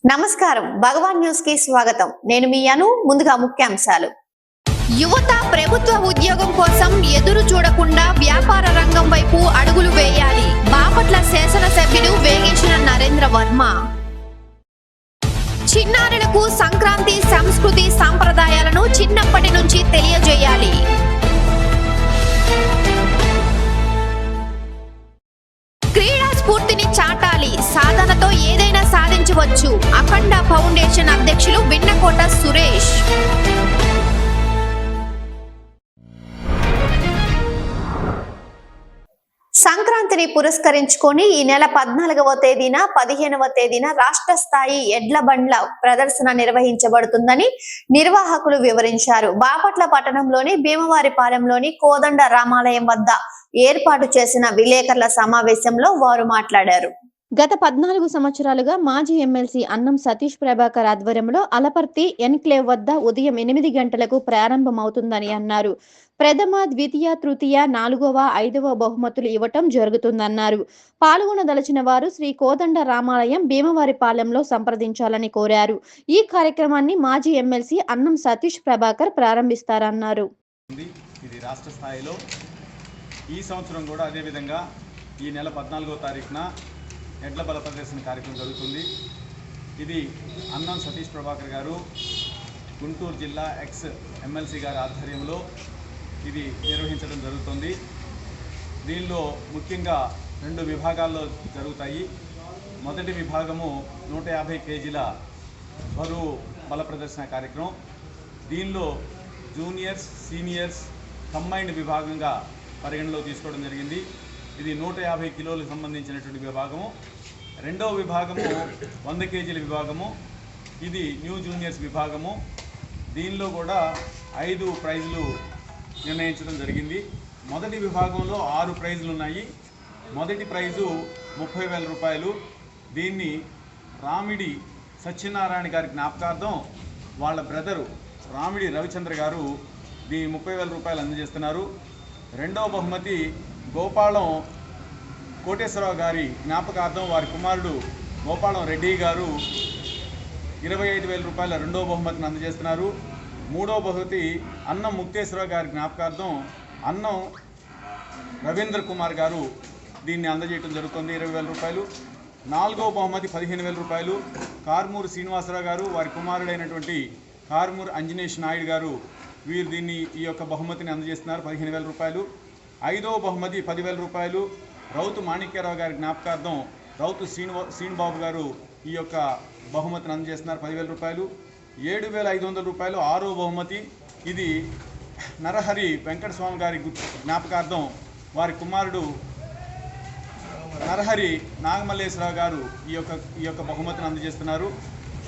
నమస్కారం భగవాన్ న్యూస్ కి స్వాగతం. నేను మీ అను. ముందుగా ముఖ్యాంశాలు. యువత ప్రభుత్వ ఉద్యోగం కోసం ఎదురు చూడకుండా వ్యాపార రంగం వైపు అడుగులు వేయాలి. బాపట్ల శాసనసభ్యుడు వేగేశ్వర నరేంద్ర వర్మ. చిన్నారులకు సంక్రాంతి సంస్కృతి సాంప్రదాయాలను చిన్నప్పటి నుంచి తెలియజేయాలి. క్రీడా స్ఫూర్తిని చాటాలి. సాధనతో ఏదైనా సాధించవచ్చు. అఖండ ఫౌండేషన్ అధ్యక్షులు విన్నకోట సురేష్. సంక్రాంతిని పురస్కరించుకొని ఈ నెల 14వ తేదీన 15వ తేదీన రాష్ట్ర స్థాయి ఎడ్ల బండ్ల ప్రదర్శన నిర్వహించబడుతుందని నిర్వాహకులు వివరించారు. బాపట్ల పట్టణంలోని భీమవారిపాలెంలోని కోదండ రామాలయం వద్ద ఏర్పాటు చేసిన విలేకరుల సమావేశంలో వారు మాట్లాడారు. గత 14 సంవత్సరాలుగా మాజీ ఎమ్మెల్సీ అన్నం సతీష్ ప్రభాకర్ ఆధ్వర్యంలో అలపర్తి ఎన్క్లేవ్ వద్ద ఉదయం 8 గంటలకు ప్రారంభమవుతుందని అన్నారు. ప్రథమ, ద్వితీయ, తృతీయ, 4వ, 5వ బహుమతులు ఇవ్వటం జరుగుతుందన్నారు. పాల్గొనదలిచిన వారు శ్రీ కోదండ రామాలయం భీమవారిపాలెంలో సంప్రదించాలని కోరారు. ఈ కార్యక్రమాన్ని మాజీ ఎమ్మెల్సీ అన్నం సతీష్ ప్రభాకర్ ప్రారంభిస్తారన్నారు. ఇది రాష్ట్ర స్థాయిలో ఈ సంవత్సరం కూడా అదేవిధంగా ఈ నెల 14వ తారీఖున ఎడ్ల బల ప్రదర్శన కార్యక్రమం జరుగుతుంది. ఇది అన్నం సతీష్ ప్రభాకర్ గారు గుంటూరు జిల్లా ఎక్స్ ఎమ్మెల్సీ గారి ఆధ్వర్యంలో ఇది నిర్వహించడం జరుగుతుంది. దీనిలో ముఖ్యంగా 2 విభాగాల్లో జరుగుతాయి. మొదటి విభాగము 150 కేజీల బరువు బల ప్రదర్శన కార్యక్రమం. దీనిలో జూనియర్స్, సీనియర్స్ కంబైన్డ్ విభాగంగా పరిగణలో తీసుకోవడం జరిగింది. ఇది 150 కిలోలకు సంబంధించినటువంటి విభాగము. రెండవ విభాగము 100 కేజీల విభాగము. ఇది న్యూ జూనియర్స్ విభాగము. దీనిలో కూడా 5 ప్రైజులు నిర్ణయించడం జరిగింది. మొదటి విభాగంలో 6 ప్రైజులు ఉన్నాయి. మొదటి ప్రైజు 30,000 రూపాయలు. దీన్ని రామిడి సత్యనారాయణ గారి జ్ఞాపకార్థం వాళ్ళ బ్రదరు రామిడి రవిచంద్ర గారు దీని 30,000 రూపాయలు అందజేస్తున్నారు. రెండవ బహుమతి గోపాలం కోటేశ్వరరావు గారి జ్ఞాపకార్థం వారి కుమారుడు గోపాలం రెడ్డి గారు 25,000 రూపాయల రెండవ బహుమతిని అందజేస్తున్నారు. మూడవ బహుమతి అన్నం ముక్తేశ్వరరావు గారి జ్ఞాపకార్థం అన్నం రవీంద్ర కుమార్ గారు దీన్ని అందజేయడం జరుగుతుంది, 20,000 రూపాయలు. నాలుగవ బహుమతి 15,000 రూపాయలు కార్మూరు శ్రీనివాసరావు గారు వారి కుమారుడైనటువంటి కార్మూరు అంజనేష్ నాయుడు గారు వీరు దీన్ని ఈ యొక్క బహుమతిని అందజేస్తున్నారు, 15,000 రూపాయలు. ఐదవ బహుమతి 10,000 రూపాయలు రౌతు మాణిక్యరావు గారి జ్ఞాపకార్థం రౌతు శ్రీనిబాబు గారు ఈ యొక్క బహుమతిని అందజేస్తున్నారు, 10,000 రూపాయలు. 7,500 రూపాయలు ఆరో బహుమతి. ఇది నరహరి వెంకటస్వామి గారి జ్ఞాపకార్థం వారి కుమారుడు నరహరి నాగమల్లేశ్వరరావు గారు ఈ యొక్క బహుమతిని అందజేస్తున్నారు.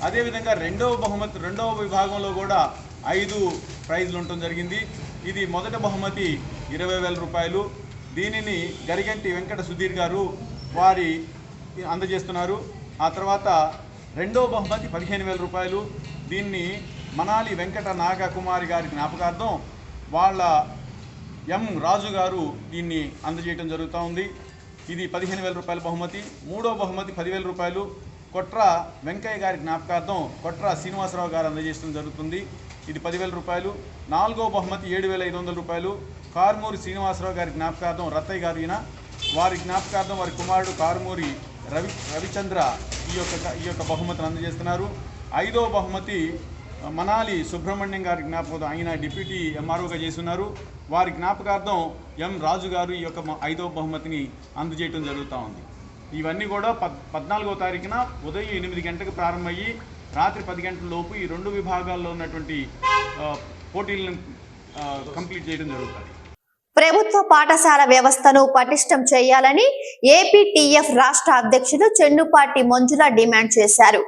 అదేవిధంగా రెండవ విభాగంలో కూడా 5 ప్రైజులు ఉండటం జరిగింది. ఇది మొదటి బహుమతి 20,000 రూపాయలు. దీనిని గరిగంటి వెంకట సుధీర్ గారు వారి అందజేస్తున్నారు. ఆ తర్వాత రెండవ బహుమతి 15,000 రూపాయలు. దీన్ని మనాలి వెంకట నాగకుమారి గారి జ్ఞాపకార్థం వాళ్ళ ఎం రాజు గారు దీన్ని అందజేయడం జరుగుతూ ఉంది. ఇది 15,000 రూపాయల బహుమతి. మూడవ బహుమతి 10,000 రూపాయలు కొట్ర వెంకయ్య గారి జ్ఞాపకార్థం కొట్ర శ్రీనివాసరావు గారు అందజేయడం జరుగుతుంది, ఇది 10,000 రూపాయలు. నాలుగవ బహుమతి 7,500 రూపాయలు కార్మూరి శ్రీనివాసరావు గారి జ్ఞాపకార్థం రత్తయ్య గారు ఈయన వారి జ్ఞాపకార్థం వారి కుమారుడు కార్మూరి రవిచంద్ర ఈ యొక్క బహుమతిని అందజేస్తున్నారు. ఐదవ బహుమతి మనాలి సుబ్రహ్మణ్యం గారి జ్ఞాపకం, ఆయన డిప్యూటీ ఎంఆర్ఓగా చేస్తున్నారు, వారి జ్ఞాపకార్థం ఎం రాజు గారు ఈ యొక్క 5వ బహుమతిని అందజేయడం జరుగుతూ ఉంది. ఇవన్నీ కూడా 14వ తారీఖున ఉదయం 8 గంటలకు ప్రారంభమయ్యి రాత్రి 10 గంటల లోపు ఈ 2 విభాగాల్లో ఉన్నటువంటి పోటీలను కంప్లీట్ చేయడం జరుగుతుంది. ప్రభుత్వ పాఠశాల వ్యవస్థను పటిష్టం చేయాలని ఏపీటీఎఫ్ రాష్ట్ర అధ్యక్షుడు చెన్నుపాటి మంజుల డిమాండ్ చేశారు.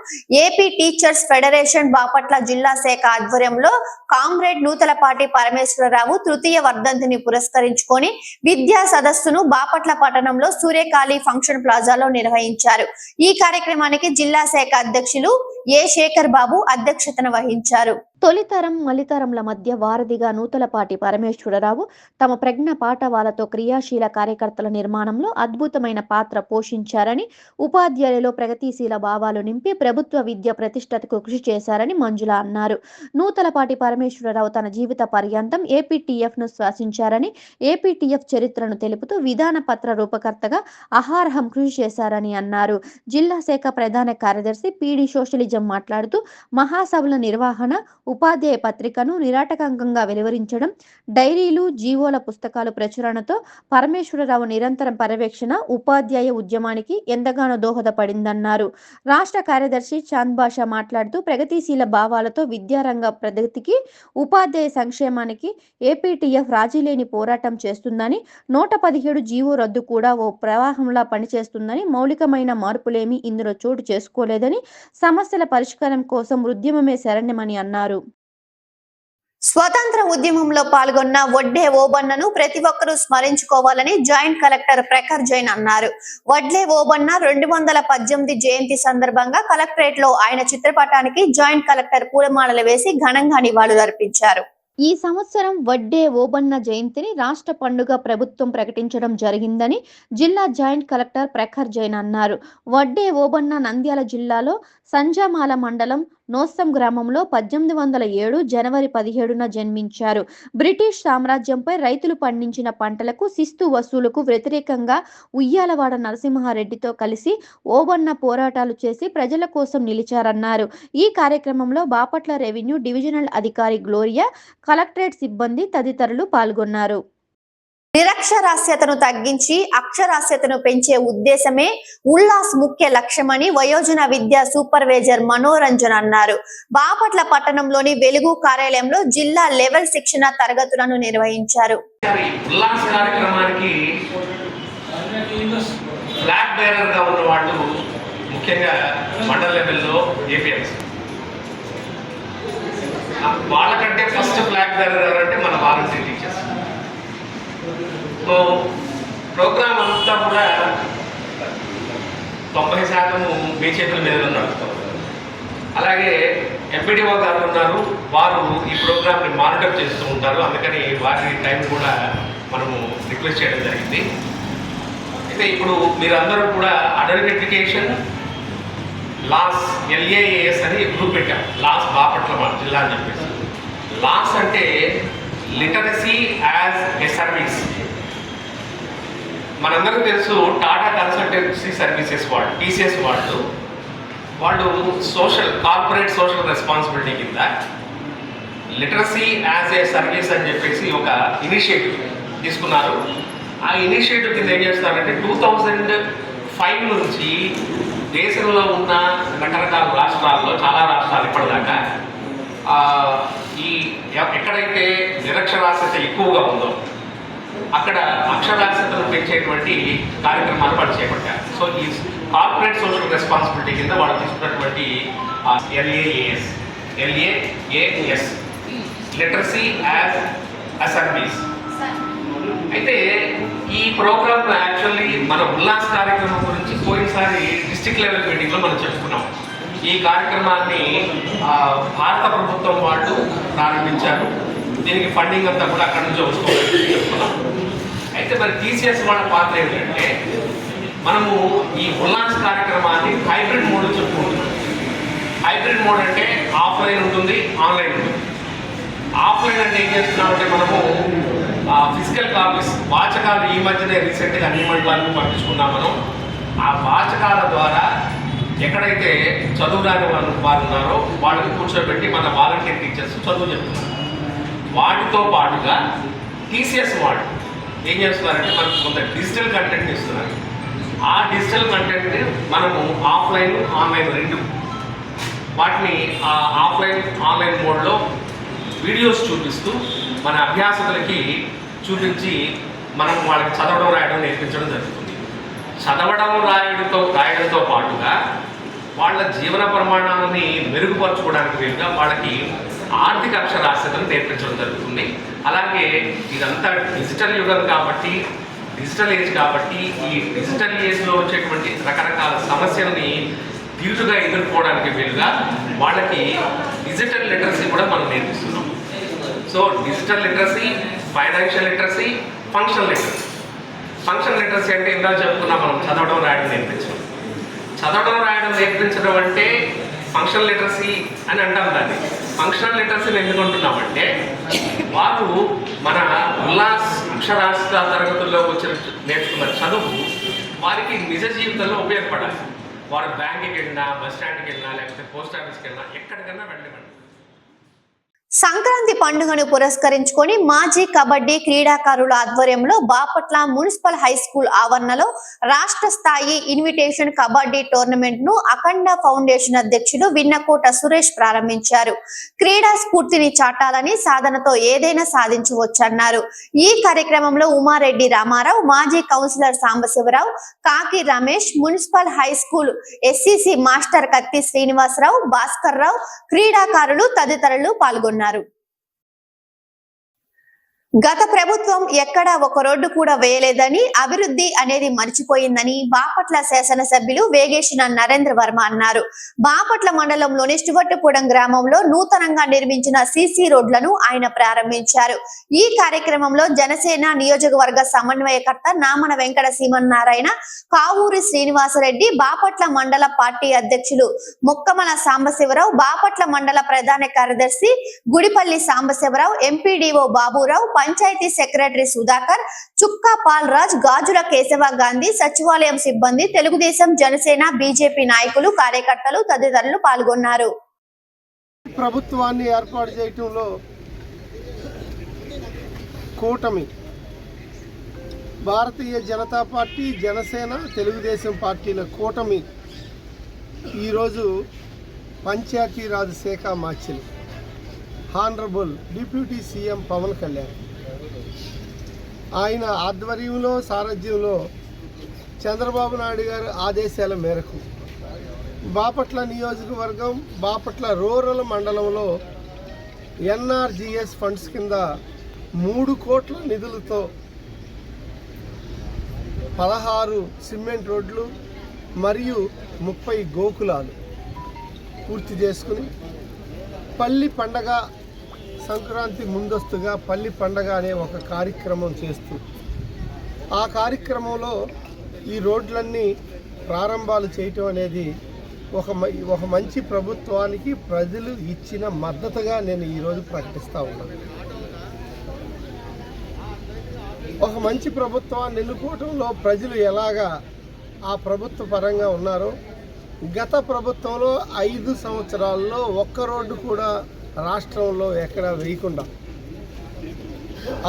ఏపీ టీచర్స్ ఫెడరేషన్ బాపట్ల జిల్లా శాఖ ఆధ్వర్యంలో కామ్రేడ్ నూతలపాటి పరమేశ్వరరావు తృతీయ వర్ధంతిని పురస్కరించుకొని విద్యా సదస్సును బాపట్ల పట్టణంలో సూర్యకాళి ఫంక్షన్ ప్లాజాలో నిర్వహించారు. ఈ కార్యక్రమానికి జిల్లా శాఖ అధ్యక్షులు ఏ శేఖర్ బాబు అధ్యక్షతన వహించారు. తొలితరం మలితరంల మధ్య వారధిగా నూతలపాటి పరమేశ్వరరావు తమ ప్రజ్ఞ పాఠవాలతో క్రియాశీల కార్యకర్తల నిర్మాణంలో అద్భుతమైన పాత్ర పోషించారని, ఉపాధ్యాయులలో ప్రగతిశీల భావాలు నింపి ప్రభుత్వ విద్య ప్రతిష్టతకు కృషి చేశారని మంజుల అన్నారు. నూతలపాటి పరమేశ్వరరావు తన జీవిత పర్యంతం ఏపీటీఎఫ్ను శ్వాసించారని, ఏపీటీఎఫ్ చరిత్రను తెలుపుతూ విధాన పత్ర రూపకర్తగా అహారహం కృషి చేశారని అన్నారు. జిల్లా శాఖ ప్రధాన కార్యదర్శి పీడి సోషలిజం మాట్లాడుతూ మహాసభల నిర్వహణ, ఉపాధ్యాయ పత్రికను నిరాటకంకంగా వెలువరించడం, డైరీలు, జీవోల పుస్తకాలు ప్రచురణతో పరమేశ్వరరావు నిరంతరం పర్యవేక్షణ ఉపాధ్యాయ ఉద్యమానికి ఎంతగానో దోహదపడిందన్నారు. రాష్ట్ర కార్యదర్శి చాంద్ బాషా మాట్లాడుతూ ప్రగతిశీల భావాలతో విద్యారంగ ప్రగతికి, ఉపాధ్యాయ సంక్షేమానికి ఏపీటీఎఫ్ రాజీలేని పోరాటం చేస్తుందని, 117 జీవో రద్దు కూడా ఓ ప్రవాహంలా పనిచేస్తుందని, మౌలికమైన మార్పులేమీ ఇందులో చోటు చేసుకోలేదని, సమస్యల పరిష్కారం కోసం ఉద్యమమే శరణ్యమని అన్నారు. స్వతంత్ర ఉద్యమంలో పాల్గొన్న వడ్డే ఓబన్నను ప్రతి ఒక్కరూ స్మరించుకోవాలని జాయింట్ కలెక్టర్ ప్రఖర్ జైన్ అన్నారు. వడ్లే ఓబన్న 218 జయంతి సందర్భంగా కలెక్టరేట్ లో ఆయన చిత్రపటానికి జాయింట్ కలెక్టర్ పూలమాలలు వేసి ఘనంగా నివాళులర్పించారు. ఈ సంవత్సరం వడ్డే ఓబన్న జయంతిని రాష్ట్ర పండుగ ప్రభుత్వం ప్రకటించడం జరిగిందని జిల్లా జాయింట్ కలెక్టర్ ప్రఖర్ జైన్ అన్నారు. వడ్డే ఓబన్న నంద్యాల జిల్లాలో సంజామాల మండలం నోస్సం గ్రామంలో 1807 జనవరి 17న జన్మించారు. బ్రిటిష్ సామ్రాజ్యంపై రైతులు పండించిన పంటలకు శిస్తు వసూలుకు వ్యతిరేకంగా ఉయ్యాలవాడ నరసింహారెడ్డితో కలిసి ఓబన్న పోరాటాలు చేసి ప్రజల కోసం నిలిచారన్నారు. ఈ కార్యక్రమంలో బాపట్ల రెవెన్యూ డివిజనల్ అధికారి గ్లోరియా, కలెక్టరేట్ సిబ్బంది తదితరులు పాల్గొన్నారు. నిరక్షరాస్యతను తగ్గించి అక్షరాస్యతను పెంచే ఉద్దేశమే ఉల్లాస్ ముఖ్య లక్ష్యమని వయోజన విద్యా సూపర్వైజర్ మనోరంజన్ అన్నారు. బాపట్ల పట్టణంలోని వెలుగు కార్యాలయంలో జిల్లా లెవెల్ శిక్షణ తరగతులను నిర్వహించారు. ఉల్లాస్ కార్యక్రమానికి ఫ్లాగ్ బేరర్ గా ఉన్న వాళ్ళు ముఖ్యంగా మండల లెవెల్లో ఏపీఎస్ వాళ్ళకంటే ఫస్ట్ ఫ్లాగ్ బేరర్ ఎవరంటే మన వాలంటీర్ టీచర్స్. ప్రోగ్రామ్ అంతా కూడా 90% మీ చేతుల మీద నడుపుతాం. అలాగే ఎంపీడీఓ గారు ఉన్నారు, వారు ఈ ప్రోగ్రామ్ని మానిటర్ చేస్తూ ఉంటారు. అందుకని వారి టైం కూడా మనము రిక్వెస్ట్ చేయడం జరిగింది. అయితే ఇప్పుడు మీరందరూ కూడా అడల్ట్ ఎడ్యుకేషన్ లాస్ LAAS అని గ్రూప్ పెట్టాం. లాస్ బాపట్ల మన జిల్లా అని చెప్పేసి. లాస్ అంటే లిటరసీ యాజ్ ఎ సర్వీస్. మనందరికీ తెలుసు టాటా కన్సల్టెన్సీ సర్వీసెస్ వాళ్ళు, TCS వాళ్ళు కార్పొరేట్ సోషల్ రెస్పాన్సిబిలిటీ కింద లిటరసీ యాజ్ ఏ సర్వీస్ అని చెప్పేసి ఒక ఇనిషియేటివ్ తీసుకున్నారు. ఆ ఇనిషియేటివ్ కింద ఏం చేస్తారంటే 2005 నుంచి దేశంలో ఉన్న రకరకాల రాష్ట్రాల్లో, చాలా రాష్ట్రాలు ఇప్పటిదాకా ఎక్కడైతే నిరక్షరాస్యత ఎక్కువగా ఉందో అక్కడ అక్షరాస్యతను పెంచేటువంటి కార్యక్రమాలు వాళ్ళు చేపట్టారు. సో ఈ కార్పొరేట్ సోషల్ రెస్పాన్సిబిలిటీ కింద వాళ్ళు తీసుకున్నటువంటి LAAS literacy as a service. అయితే ఈ ప్రోగ్రామ్ యాక్చువల్లీ మన ఉల్లాస్ కార్యక్రమం గురించి పోయినసారి డిస్ట్రిక్ట్ లెవెల్ మీటింగ్లో మనం చెప్పుకున్నాం. ఈ కార్యక్రమాన్ని భారత ప్రభుత్వం వాళ్ళు ప్రారంభించారు. దీనికి ఫండింగ్ అంతా కూడా అక్కడి నుంచి వస్తుంది చెప్పుకున్నాం. అయితే మరి TCS వాళ్ళ పాత్ర ఏంటంటే మనము ఈ ఉల్లాస్ కార్యక్రమాన్ని హైబ్రిడ్ మోడ్ చెప్పుకుంటున్నాం. హైబ్రిడ్ మోడ్ అంటే ఆఫ్లైన్ ఉంటుంది, ఆన్లైన్ ఉంటుంది. ఆఫ్లైన్ అంటే ఏం చేస్తున్నామంటే మనము ఫిజికల్ కాపీస్, వాచకాలు ఈ మధ్యనే రీసెంట్గా అన్ని మండలాలకు పంపించుకున్నాం. మనం ఆ వాచకాల ద్వారా ఎక్కడైతే చదువురాని వారు ఉన్నారో వాళ్ళని కూర్చోబెట్టి మన వాలంటీర్ టీచర్స్ చదువు చెప్తున్నారు. వాటితో పాటుగా TCS వాళ్ళు ఏం చేస్తున్నారంటే మనకు కొంత డిజిటల్ కంటెంట్ ఇస్తున్నారు. ఆ డిజిటల్ కంటెంట్ని మనము ఆఫ్లైన్, ఆన్లైన్ రెండు వాటిని ఆఫ్లైన్, ఆన్లైన్ మోడ్లో వీడియోస్ చూపిస్తూ మన అభ్యాసకులకి చూపించి మనం వాళ్ళకి చదవడం, రాయడం నేర్పించడం జరుగుతుంది. చదవడం రాయడంతో పాటుగా వాళ్ళ జీవన ప్రమాణాలని మెరుగుపరచుకోవడానికి వీలుగా వాళ్ళకి ఆర్థిక అక్షరాస్యతను నేర్పించడం జరుగుతుంది. అలాగే ఇదంతా డిజిటల్ యుగం కాబట్టి, డిజిటల్ ఏజ్ కాబట్టి ఈ డిజిటల్ ఏజ్లో వచ్చేటువంటి రకరకాల సమస్యలని తీరుగా ఎదుర్కోవడానికి వీలుగా వాళ్ళకి డిజిటల్ లిటరసీ కూడా మనం నేర్పిస్తున్నాం. So digital literacy, financial literacy, functional literacy. Functional literacy అంటే ఇందా చెప్పుకున్నా మనం చదవడం రాయడం నేర్పించడం. చదవడం రాయడం నేర్పించడం అంటే ఫంక్షనల్ లిటరసీ అని అంటాం దాన్ని. ఫంక్షనల్ లిటరసీని ఎందుకు అంటున్నామంటే వారు మన ఉల్లాస్ అక్షరాస్యత తరగతుల్లో వచ్చిన నేర్చుకున్న చదువు వారికి నిజ జీవితంలో ఉపయోగపడాలి. వారు బ్యాంక్కి వెళ్ళినా, బస్ స్టాండ్కి వెళ్ళినా, లేకపోతే పోస్ట్ ఆఫీస్కి వెళ్ళినా, ఎక్కడికైనా వెళ్ళివ్వండి. సంక్రాంతి పండుగను పురస్కరించుకొని మాజీ కబడ్డీ క్రీడాకారుల ఆధ్వర్యంలో బాపట్ల మున్సిపల్ హై స్కూల్ ఆవరణలో రాష్ట్ర స్థాయి ఇన్విటేషన్ కబడ్డీ టోర్నమెంట్ ను అఖండ ఫౌండేషన్ అధ్యక్షుడు విన్నకోట సురేష్ ప్రారంభించారు. క్రీడా స్ఫూర్తిని చాటాలని, సాధనతో ఏదైనా సాధించవచ్చన్నారు. ఈ కార్యక్రమంలో ఉమారెడ్డి రామారావు, మాజీ కౌన్సిలర్ సాంబశివరావు, కాకి Ramesh, municipal high school SCC master కత్తి శ్రీనివాసరావు, భాస్కర్ రావు, క్రీడాకారులు తదితరులు పాల్గొన్నారు. గత ప్రభుత్వం ఎక్కడా ఒక రోడ్డు కూడా వేయలేదని, అభివృద్ధి అనేది మర్చిపోయిందని బాపట్ల శాసనసభ్యులు వేగేసిన నరేంద్ర వర్మ అన్నారు. బాపట్ల మండలంలోని స్టువర్టుగూడెం గ్రామంలో నూతనంగా నిర్మించిన సిసి రోడ్లను ఆయన ప్రారంభించారు. ఈ కార్యక్రమంలో జనసేన నియోజకవర్గ సమన్వయకర్త నామన వెంకట శ్రీమన్నారాయణ, కావూరి శ్రీనివాసరెడ్డి, బాపట్ల మండల పార్టీ అధ్యక్షులు మొక్కమల సాంబశివరావు, బాపట్ల మండల ప్రధాన కార్యదర్శి గుడిపల్లి సాంబశివరావు, ఎంపీడీఓ బాబురావు, పంచాయతీ సెక్రటరీ సుధాకర్, చుక్కా పాల్రాజ్, గాజుల కేశవ గాంధీ, సచివాలయం సిబ్బంది, తెలుగుదేశం, జనసేన, బీజేపీ నాయకులు, కార్యకర్తలు తదితరులు పాల్గొన్నారు. ప్రభుత్వాన్ని ఏర్పాటు చేయటంలో కూటమి భారతీయ జనతా పార్టీ, జనసేన, తెలుగుదేశం పార్టీల కూటమి ఈరోజు పంచాయతీరాజ్ శాఖ మార్చిలు honourable deputy CM Pavan Kalyan ఆయన ఆధ్వర్యంలో, సారథ్యంలో చంద్రబాబు నాయుడు గారి ఆదేశాల మేరకు బాపట్ల నియోజకవర్గం, బాపట్ల రూరల్ మండలంలో ఎన్ఆర్జీఎస్ ఫండ్స్ కింద 3 కోట్ల నిధులతో 16 సిమెంట్ రోడ్లు మరియు 30 గోకులాలు పూర్తి చేసుకుని పల్లి పండగ, సంక్రాంతి ముందస్తుగా పల్లి పండగ అనే ఒక కార్యక్రమం చేస్తూ ఆ కార్యక్రమంలో ఈ రోడ్లన్నీ ప్రారంభాలు చేయటం అనేది ఒక మంచి ప్రభుత్వానికి ప్రజలు ఇచ్చిన మద్దతుగా నేను ఈరోజు ప్రకటిస్తూ ఉన్నాను. ఒక మంచి ప్రభుత్వాన్ని ఎన్నుకోవటంలో ప్రజలు ఎలాగా ఆ ప్రభుత్వ పరంగా ఉన్నారో, గత ప్రభుత్వంలో 5 సంవత్సరాల్లో ఒక్క రోడ్డు కూడా రాష్ట్రంలో ఎక్కడ వేయకుండా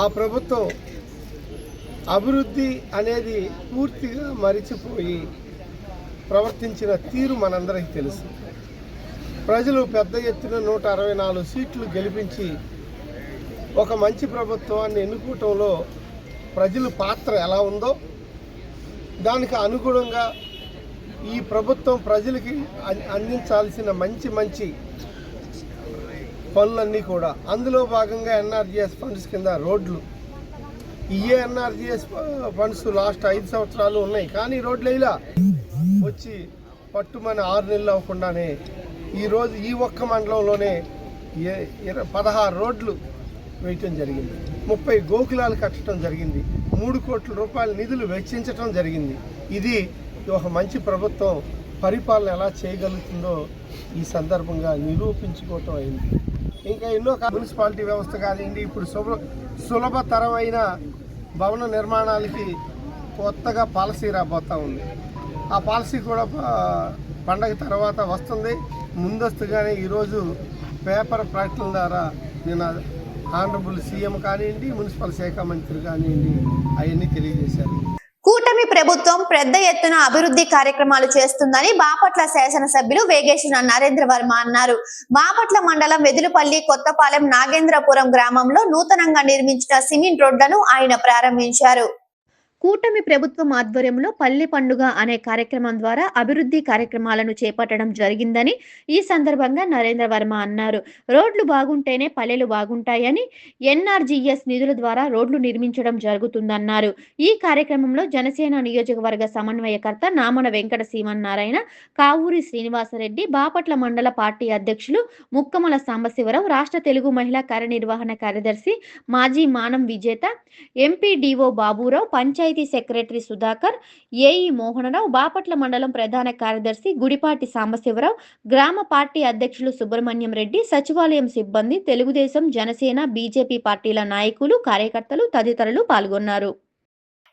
ఆ ప్రభుత్వం అభివృద్ధి అనేది పూర్తిగా మరిచిపోయి ప్రవర్తించిన తీరు మనందరికీ తెలుసు. ప్రజలు పెద్ద ఎత్తున 164 సీట్లు గెలిపించి ఒక మంచి ప్రభుత్వాన్ని ఎన్నుకోవటంలో ప్రజల పాత్ర ఎలా ఉందో దానికి అనుగుణంగా ఈ ప్రభుత్వం ప్రజలకి అందించాల్సిన మంచి పనులన్నీ కూడా అందులో భాగంగా ఎన్ఆర్జీఎస్ ఫండ్స్ కింద రోడ్లు, ఎన్ఆర్జీఎస్ ఫండ్స్ లాస్ట్ 5 సంవత్సరాలు ఉన్నాయి, కానీ రోడ్లు ఇలా వచ్చి పట్టుమని 6 నెలలు అవ్వకుండానే ఈరోజు ఈ ఒక్క మండలంలోనే 16 రోడ్లు వేయటం జరిగింది, 30 గోకులాలు కట్టడం జరిగింది, 3 కోట్ల రూపాయల నిధులు వెచ్చించడం జరిగింది. ఇది ఒక మంచి ప్రభుత్వం పరిపాలన ఎలా చేయగలుగుతుందో ఈ సందర్భంగా నిరూపించుకోవటం అయింది. ఇంకా ఎన్నో మున్సిపాలిటీ వ్యవస్థ కానివ్వండి, ఇప్పుడు సులభతరమైన భవన నిర్మాణాలకి కొత్తగా పాలసీ రాబోతూ ఉంది. ఆ పాలసీ కూడా పండగ తర్వాత వస్తుంది. ముందస్తుగానే ఈరోజు పేపర్ ప్రకటన ద్వారా నేను ఆనరబుల్ సీఎం కానివ్వండి, మున్సిపల్ శాఖ మంత్రి కానివ్వండి అవన్నీ తెలియజేశారు. కూటమి ప్రభుత్వం పెద్ద ఎత్తున అభివృద్ధి కార్యక్రమాలు చేస్తుందని బాపట్ల శాసనసభ్యులు వేగేసిన నరేంద్ర వర్మ అన్నారు. బాపట్ల మండలం వెదులుపల్లి, కొత్తపాలెం, నాగేంద్రపురం గ్రామంలో నూతనంగా నిర్మించిన సిమెంట్ రోడ్లను ఆయన ప్రారంభించారు. కూటమి ప్రభుత్వం ఆధ్వర్యంలో పల్లె పండుగ అనే కార్యక్రమం ద్వారా అభివృద్ధి కార్యక్రమాలను చేపట్టడం జరిగిందని ఈ సందర్భంగా నరేంద్ర వర్మ అన్నారు. రోడ్లు బాగుంటేనే పల్లెలు బాగుంటాయని ఎన్ఆర్జీఎస్ నిధుల ద్వారా రోడ్లు నిర్మించడం జరుగుతుందన్నారు. ఈ కార్యక్రమంలో జనసేన నియోజకవర్గ సమన్వయకర్త నామన వెంకట శ్రీమన్నారాయణ, కావూరి శ్రీనివాసరెడ్డి, బాపట్ల మండల పార్టీ అధ్యక్షులు ముక్కమల సాంబశివరావు, రాష్ట్ర తెలుగు మహిళా కార్యనిర్వహణ కార్యదర్శి మాజీ Manam Vijetha, MPDO Baburao, panchayat secretary Sudhakar, AE Mohanarao, Bapatla మండలం ప్రధాన కార్యదర్శి గుడిపాటి సాంబశివరావు, గ్రామ పార్టీ అధ్యక్షులు సుబ్రహ్మణ్యం రెడ్డి, సచివాలయం సిబ్బంది, తెలుగుదేశం, జనసేన, బీజేపీ పార్టీల నాయకులు, కార్యకర్తలు తదితరులు పాల్గొన్నారు.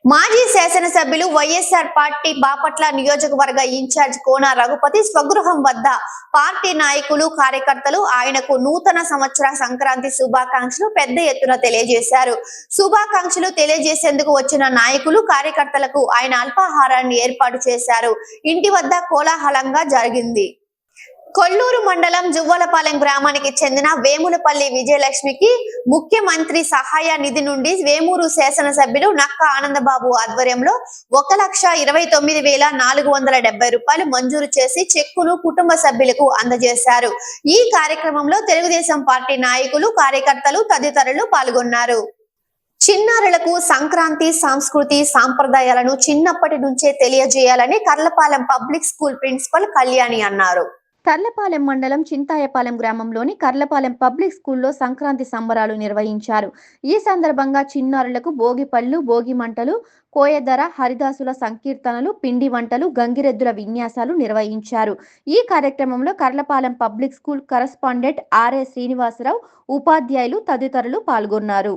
మాజీ శాసనసభ్యులు వైఎస్ఆర్ పార్టీ బాపట్ల నియోజకవర్గ ఇన్ఛార్జ్ కోన రఘుపతి స్వగృహం వద్ద పార్టీ నాయకులు, కార్యకర్తలు ఆయనకు నూతన సంవత్సర సంక్రాంతి శుభాకాంక్షలు పెద్ద ఎత్తున తెలియజేశారు. శుభాకాంక్షలు తెలియజేసేందుకు వచ్చిన నాయకులు, కార్యకర్తలకు ఆయన అల్పాహారాన్ని ఏర్పాటు చేశారు. ఇంటి వద్ద కోలాహలంగా జరిగింది. కొల్లూరు మండలం జువ్వలపాలెం గ్రామానికి చెందిన వేములపల్లి విజయలక్ష్మికి ముఖ్యమంత్రి సహాయ నిధి నుండి వేమూరు శాసనసభ్యులు నక్క ఆనందబాబు ఆధ్వర్యంలో 1,29,470 రూపాయలు మంజూరు చేసి చెక్కును కుటుంబ సభ్యులకు అందజేశారు. ఈ కార్యక్రమంలో తెలుగుదేశం పార్టీ నాయకులు, కార్యకర్తలు తదితరులు పాల్గొన్నారు. చిన్నారులకు సంక్రాంతి సంస్కృతి సాంప్రదాయాలను చిన్నప్పటి నుంచే తెలియజేయాలని Karlapalem public school principal Kalyani అన్నారు. కర్లపాలెం మండలం చింతాయపాలెం గ్రామంలోని కర్లపాలెం పబ్లిక్ స్కూల్లో సంక్రాంతి సంబరాలు నిర్వహించారు. ఈ సందర్భంగా చిన్నారులకు భోగి పళ్ళు, భోగి మంటలు, కోయదర, హరిదాసుల సంకీర్తనలు, పిండి వంటలు, గంగిరెద్దుల విన్యాసాలు నిర్వహించారు. ఈ కార్యక్రమంలో Karlapalem public school correspondent R A Srinivasarao, ఉపాధ్యాయులు తదితరులు పాల్గొన్నారు.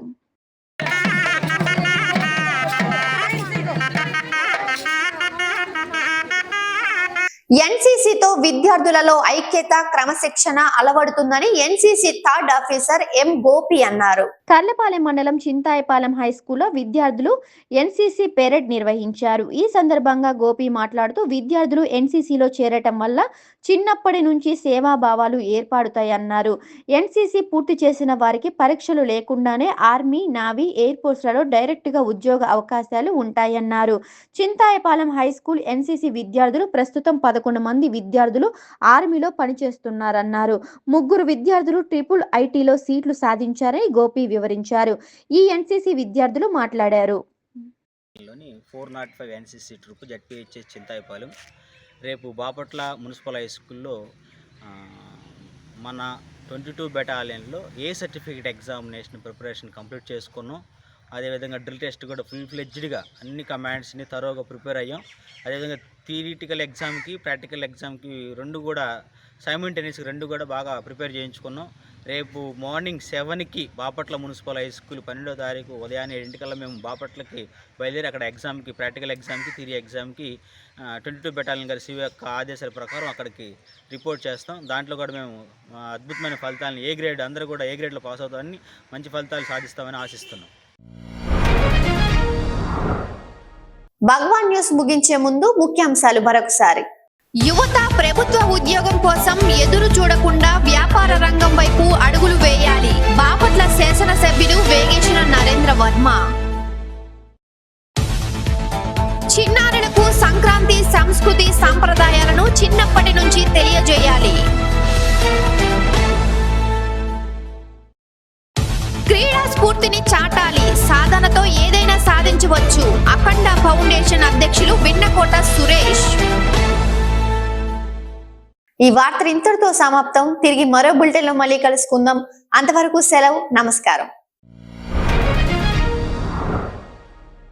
ఎన్సీసీతో విద్యార్థులలో ఐక్యత, క్రమశిక్షణ అలవడుతుందని NCC third officer M Gopi అన్నారు. కర్లపాలెం మండలం చింతాయపాలెం హై స్కూల్లో విద్యార్థులు ఎన్సీసీ పెరేడ్ నిర్వహించారు. ఈ సందర్భంగా గోపి మాట్లాడుతూ విద్యార్థులు ఎన్సీసీలో చేరటం వల్ల చిన్నప్పటి నుంచి సేవాభావాలు ఏర్పడతాయన్నారు. ఎన్సీసీ పూర్తి చేసిన వారికి పరీక్షలు లేకుండానే ఆర్మీ, నావీ, ఎయిర్ ఫోర్స్లలో డైరెక్ట్గా ఉద్యోగ అవకాశాలు ఉంటాయన్నారు. చింతాయపాలెం హై స్కూల్ ఎన్సీసీ విద్యార్థులు ప్రస్తుతం 11 మంది విద్యార్థులు ఆర్మీలో పనిచేస్తున్నారన్నారు. 3 విద్యార్థులు ట్రిపుల్ ఐటీలో సీట్లు సాధించారని గోపి వివరించారు. ఈ ఎన్సీసీ విద్యార్థులు మాట్లాడారు. 405 ఎన్సీసీ ట్రిప్ జడ్పీహెచ్ఎస్ చింతాయపాలెం రేపు బాపట్ల మున్సిపల్ హై స్కూల్లో మన 22 బెటాలియన్లో ఏ సర్టిఫికేట్ ఎగ్జామినేషన్ ప్రిపరేషన్ కంప్లీట్ చేసుకున్నాం. అదేవిధంగా డ్రిల్ టెస్ట్ కూడా ఫుల్ ఫ్లెడ్జ్డ్గా అన్ని కమాండ్స్ని తరోగా ప్రిపేర్ అయ్యాం. అదేవిధంగా థియరిటికల్ ఎగ్జామ్కి, ప్రాక్టికల్ ఎగ్జామ్కి రెండు కూడా సైమల్టేనియస్గా రెండు కూడా బాగా ప్రిపేర్ చేయించుకున్నాం. రేపు మార్నింగ్ 7కి బాపట్ల మున్సిపల్ హై స్కూల్ 12వ తారీఖు ఉదయాన్నే 7 మేము బాపట్లకి బయలుదేరి అక్కడ ఎగ్జామ్కి, ప్రాక్టికల్ ఎగ్జామ్కి, థియరీ ఎగ్జామ్కి 22 బెటాలియన్ గారి సివి యొక్క ఆదేశాల ప్రకారం అక్కడికి రిపోర్ట్ చేస్తాం. దాంట్లో కూడా మేము అద్భుతమైన ఫలితాలను ఏ గ్రేడ్ అందరూ కూడా ఏ గ్రేడ్లో పాస్ అవుతామని, మంచి ఫలితాలు సాధిస్తామని ఆశిస్తున్నాం. భగవాన్ న్యూస్ ముగించే ముందు ముఖ్యాంశాలు మరొకసారి. యువత ప్రభుత్వ ఉద్యోగం కోసం ఎదురు చూడకుండా వ్యాపార రంగం వైపు అడుగులు వేయాలి. బాపట్ల శాసనసభ్యులు వేగేశ్వర నరేంద్ర వర్మ. చిన్నారులకు సంక్రాంతి సంస్కృతి సాంప్రదాయాలను చిన్నప్పటి నుంచి తెలియజేయాలి. క్రీడా స్ఫూర్తిని చాటాలి. సాధనతో ఏదైనా సాధించవచ్చు. అఖండ ఫౌండేషన్ అధ్యక్షులు విన్నకోట సురేష్. ఈ వార్త ఇంతటితో సమాప్తం. తిరిగి మరో బులెటిన్లో మళ్ళీ కలుసుకుందాం. అంతవరకు సెలవు. నమస్కారం.